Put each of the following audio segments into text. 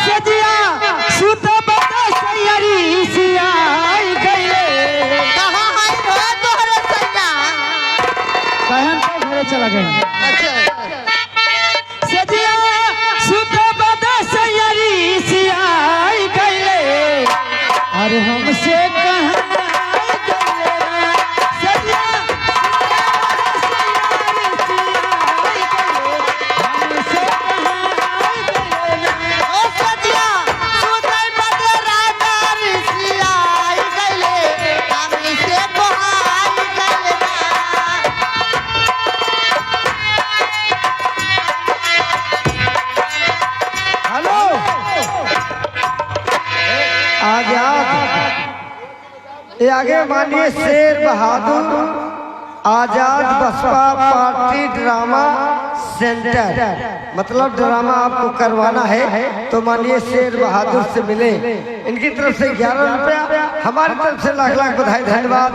सजिया सुत बता सैयरी सिया गईले कहां है रे तोहरे सैया कहन तो घरे चला गए अच्छा सजिया सुत बता सैयरी सिया गईले अरे हमसे कहां ये आगे मानिए शेर बहादुर आजाद बसपा पार्टी ड्रामा सेंटर मतलब ड्रामा आपको करवाना है तो मानिए शेर बहादुर से मिले। इनकी तरफ से 11 रुपया, हमारी तरफ से लाख लाख बधाई धन्यवाद।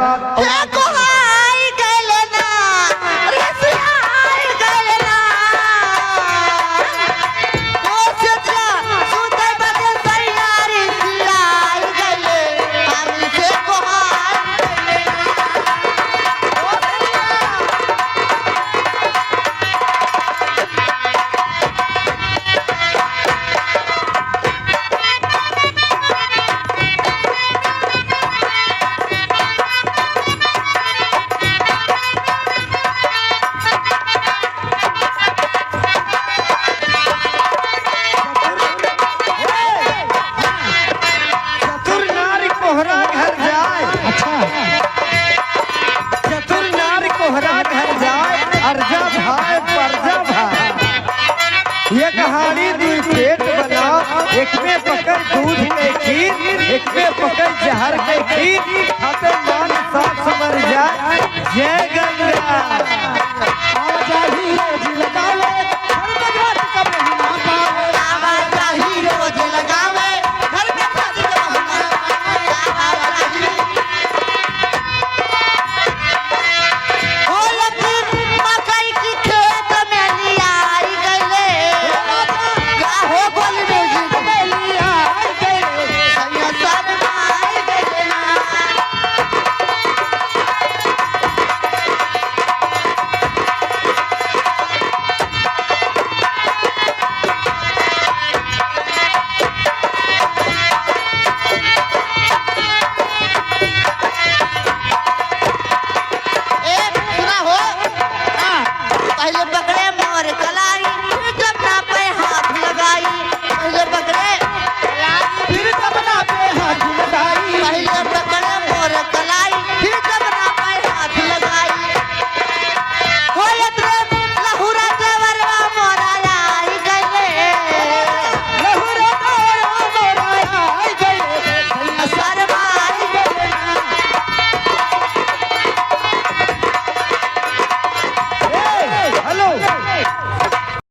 ये कहानी दुई पेट बना, एक में पकड़ दूध के खीर, एक में पकड़ जहर के खीर, खाते मान साथ समर जाए। जय गंगा।